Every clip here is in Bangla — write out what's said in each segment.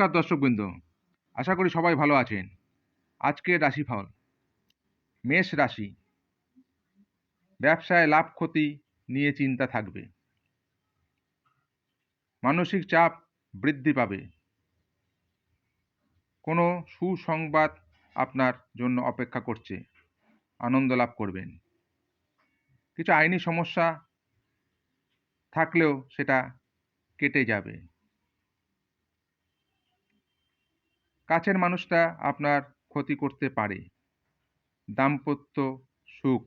নমস্কার দর্শকবৃন্দ, আশা করি সবাই ভালো আছেন। আজকের রাশিফল। মেষ রাশি, ব্যবসায় লাভ ক্ষতি নিয়ে চিন্তা থাকবে। মানসিক চাপ বৃদ্ধি পাবে। কোনো সুসংবাদ আপনার জন্য অপেক্ষা করছে, আনন্দ লাভ করবেন। কিছু আইনি সমস্যা থাকলেও সেটা কেটে যাবে। কাছের মানুষটা আপনার ক্ষতি করতে পারে। দাম্পত্য সুখ,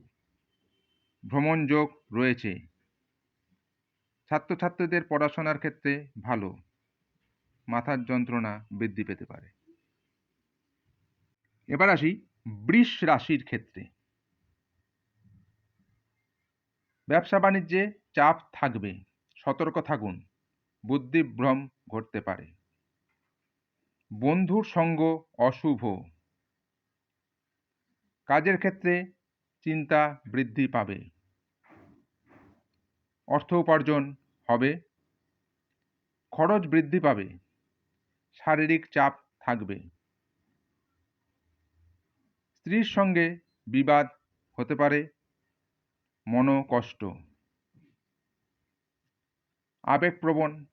ভ্রমণ যোগ রয়েছে। ছাত্রছাত্রীদের পড়াশোনার ক্ষেত্রে ভালো। মাথার যন্ত্রণা বৃদ্ধি পেতে পারে। এবার আসি বৃষ রাশির ক্ষেত্রে। ব্যবসা বাণিজ্যে চাপ থাকবে, সতর্ক থাকুন। বুদ্ধিভ্রম ঘটতে পারে। বন্ধুর সঙ্গ অশুভ। কাজের ক্ষেত্রে চিন্তা বৃদ্ধি পাবে। অর্থ উপার্জন হবে। খরচ বৃদ্ধি পাবে। শারীরিক চাপ থাকবে। স্ত্রীর সঙ্গে বিবাদ হতে পারে। মনোকষ্ট। আবেগপ্রবণ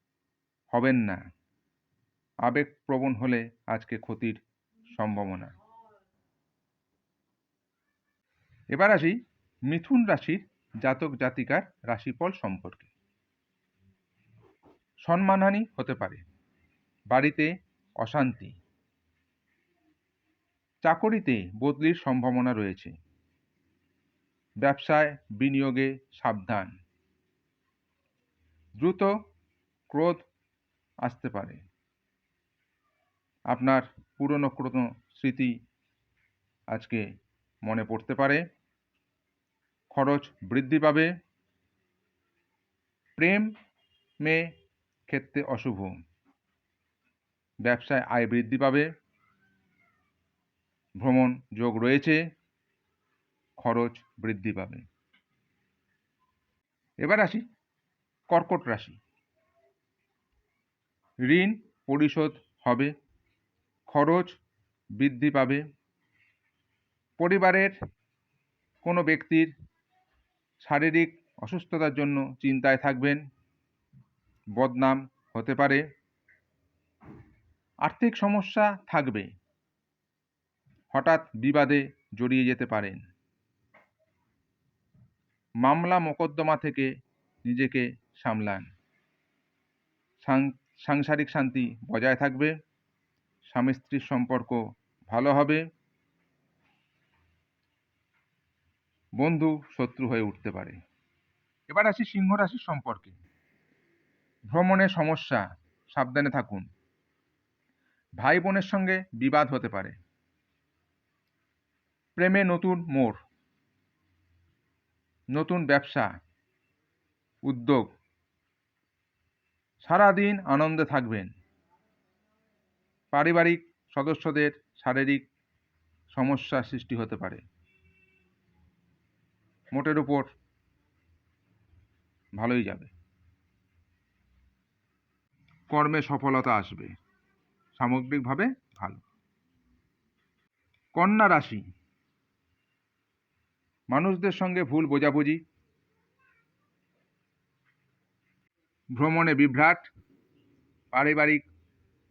হবেন না। আবেগপ্রবণ হলে আজকে ক্ষতির সম্ভাবনা। এবার আসি মিথুন রাশির জাতক জাতিকার রাশিফল সম্পর্কে। সম্মানহানি হতে পারে। বাড়িতে অশান্তি। চাকরিতে বদলির সম্ভাবনা রয়েছে। ব্যবসায় বিনিয়োগে সাবধান। দ্রুত ক্রোধ আসতে পারে। আপনার পুরনো কোনো স্মৃতি আজকে মনে পড়তে পারে। খরচ বৃদ্ধি পাবে। প্রেমে ক্ষেত্রে অশুভ। ব্যবসায় আয় বৃদ্ধি পাবে। ভ্রমণ যোগ রয়েছে। খরচ বৃদ্ধি পাবে। এবার আসি কর্কট রাশি। ঋণ পরিশোধ হবে। খরচ বৃদ্ধি পাবে। পরিবারের কোনো ব্যক্তির শারীরিক অসুস্থতার জন্য চিন্তায় থাকবেন। বদনাম হতে পারে। আর্থিক সমস্যা থাকবে। হঠাৎ বিবাদে জড়িয়ে যেতে পারেন। মামলা মোকদ্দমা থেকে নিজেকে সামলান। সাংসারিক শান্তি বজায় থাকবে। স্বামী স্ত্রীর সম্পর্ক ভালো হবে। বন্ধু শত্রু হয়ে উঠতে পারে। এবার আসি সিংহ রাশির সম্পর্কে। ভ্রমণে সমস্যা, সাবধানে থাকুন। ভাই বোনের সঙ্গে বিবাদ হতে পারে। প্রেমে নতুন মোড়। নতুন ব্যবসা উদ্যোগ। সারাদিন আনন্দে থাকবেন। পারিবারিক সদস্যদের শারীরিক সমস্যা সৃষ্টি হতে পারে। মোটের উপর ভালোই যাবে। কর্মে সফলতা আসবে। সামগ্রিকভাবে ভালো। কন্যা রাশি। মানুষদের সঙ্গে ভুল বোঝাবুঝি। ভ্রমণে বিভ্রাট। পারিবারিক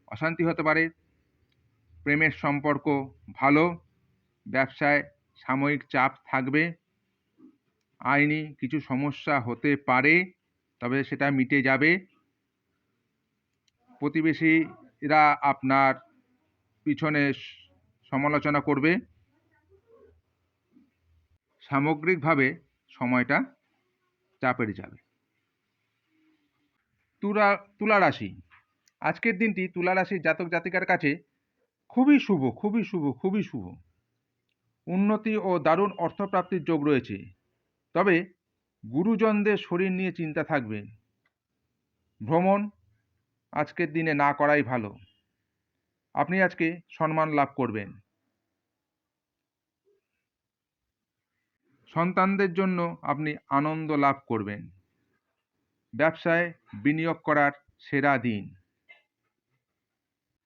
অশান্তি হতে পারে। প্রেমের সম্পর্ক ভালো। ব্যবসায় সাময়িক চাপ থাকবে। আইনি কিছু সমস্যা হতে পারে, তবে সেটা মিটে যাবে। প্রতিবেশীরা আপনার পিছনে সমালোচনা করবে। সামগ্রিকভাবে সময়টা চাপের যাবে। তুলা রাশি। আজকের দিনটি তুলা রাশির জাতক জাতিকার কাছে খুবই শুভ, খুবই শুভ, খুবই শুভ। উন্নতি ও দারুণ অর্থপ্রাপ্তির যোগ রয়েছে। তবে গুরুজনদের শরীর নিয়ে চিন্তা থাকবে। ভ্রমণ আজকের দিনে না করাই ভালো। আপনি আজকে সম্মান লাভ করবেন। সন্তানদের জন্য আপনি আনন্দ লাভ করবেন। ব্যবসায় বিনিয়োগ করার সেরা দিন।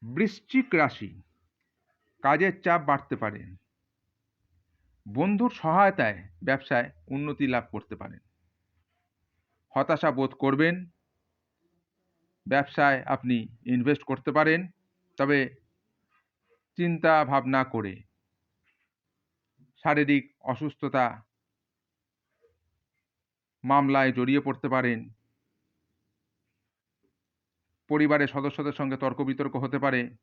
বৃশ্চিক রাশি, কাজের চাপ বাড়তে পারে। বন্ধুর সহায়তায় ব্যবসায় উন্নতি লাভ করতে পারেন। হতাশা বোধ করবেন। ব্যবসায় আপনি ইনভেস্ট করতে পারেন, তবে চিন্তা ভাবনা করে। শারীরিক অসুস্থতা, মামলায় জড়িয়ে পড়তে পারেন। পরিবারের সদস্যদের সঙ্গে তর্ক বিতর্ক হতে পারে।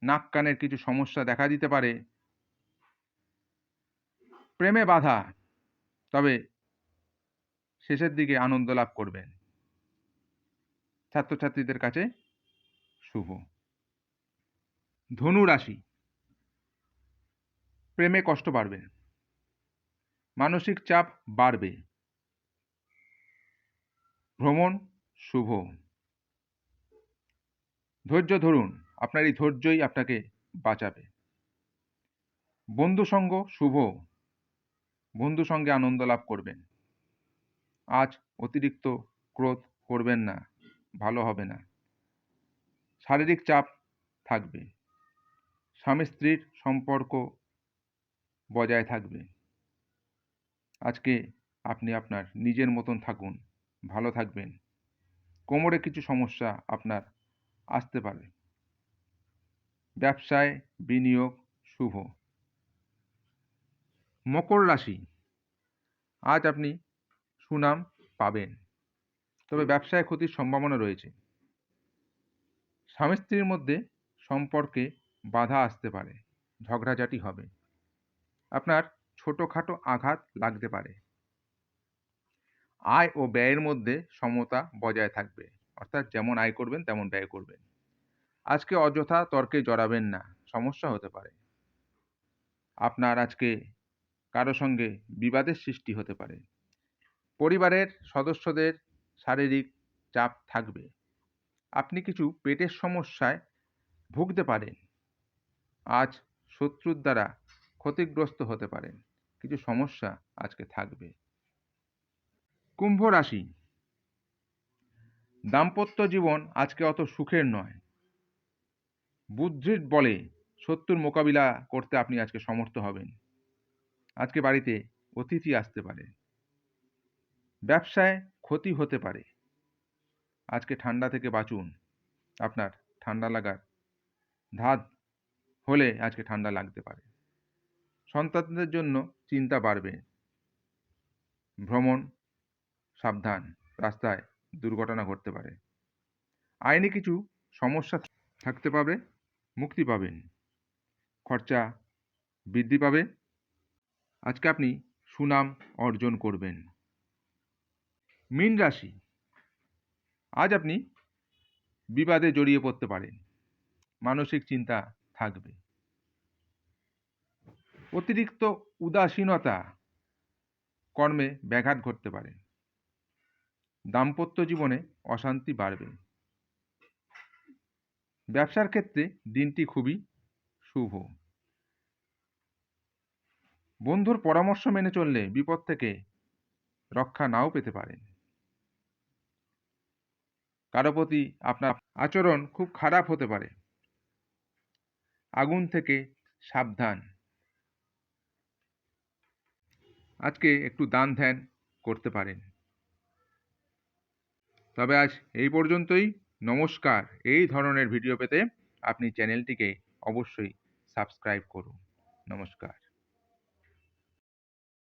নাক কানের কিছু সমস্যা দেখা দিতে পারে। প্রেমে বাধা, তবে শেষের দিকে আনন্দ লাভ করবেন। ছাত্রছাত্রীদের কাছে শুভ। ধনু রাশি, প্রেমে কষ্ট বাড়বে। মানসিক চাপ বাড়বে। ভ্রমণ শুভ। ধৈর্য ধরুন, আপনার এই ধৈর্যই আপনাকে বাঁচাবে। বন্ধু সঙ্গ শুভ। বন্ধু সঙ্গে আনন্দ লাভ করবেন। আজ অতিরিক্ত ক্রোধ করবেন না, ভালো হবে না। শারীরিক চাপ থাকবে। স্বামী স্ত্রীর সম্পর্ক বজায় থাকবে। আজকে আপনি আপনার নিজের মতন থাকুন, ভালো থাকবেন। কোমরে কিছু সমস্যা আপনার আসতে পারে। ব্যবসায় বিনিয়োগ শুভ। মকর রাশি, আজ আপনি সুনাম পাবেন, তবে ব্যবসায় ক্ষতির সম্ভাবনা রয়েছে। স্বামী স্ত্রীর মধ্যে সম্পর্কে বাধা আসতে পারে, ঝগড়াঝাটি হবে। আপনার ছোটোখাটো আঘাত লাগতে পারে। আয় ও ব্যয়ের মধ্যে সমতা বজায় থাকবে, অর্থাৎ যেমন আয় করবেন তেমন ব্যয় করবেন। আজকে অযথা তর্কে জড়াবেন না, সমস্যা হতে পারে। আপনার আজকে কারো সঙ্গে বিবাদের সৃষ্টি হতে পারে। পরিবারের সদস্যদের শারীরিক চাপ থাকবে। আপনি কিছু পেটের সমস্যায় ভুগতে পারেন। আজ শত্রুর দ্বারা ক্ষতিগ্রস্ত হতে পারেন। কিছু সমস্যা আজকে থাকবে। কুম্ভ রাশি, দাম্পত্য জীবন আজকে অত সুখের নয়। বুদ্ধির বলে শত্রুর মোকাবিলা করতে আপনি আজকে সমর্থ হবেন। আজকে বাড়িতে অতিথি আসতে পারে। ব্যবসায় ক্ষতি হতে পারে। আজকে ঠান্ডা থেকে বাঁচুন। আপনার ঠান্ডা লাগার ধাত হলে আজকে ঠান্ডা লাগতে পারে। সন্তানদের জন্য চিন্তা বাড়বে। ভ্রমণ সাবধান, রাস্তায় দুর্ঘটনা ঘটতে পারে। আইনি কিছু সমস্যা থাকতে পারে, মুক্তি পাবেন। খরচা বৃদ্ধি পাবে। আজকে আপনি সুনাম অর্জন করবেন। মীন রাশি, আজ আপনি বিবাদে জড়িয়ে পড়তে পারেন। মানসিক চিন্তা থাকবে। অতিরিক্ত উদাসীনতা কর্মে ব্যাঘাত ঘটতে পারে। দাম্পত্য জীবনে অশান্তি বাড়বে। ব্যবসার ক্ষেত্রে দিনটি খুবই শুভ। বন্ধুর পরামর্শ মেনে চললে বিপদ থেকে রক্ষা নাও পেতে পারেন। কারো প্রতি আপনার আচরণ খুব খারাপ হতে পারে। আগুন থেকে সাবধান। আজকে একটু দান ধ্যান করতে পারেন। তবে আজ এই পর্যন্তই। নমস্কার। এই ধরনের ভিডিও পেতে আপনি চ্যানেলটিকে অবশ্যই সাবস্ক্রাইব করুন। নমস্কার।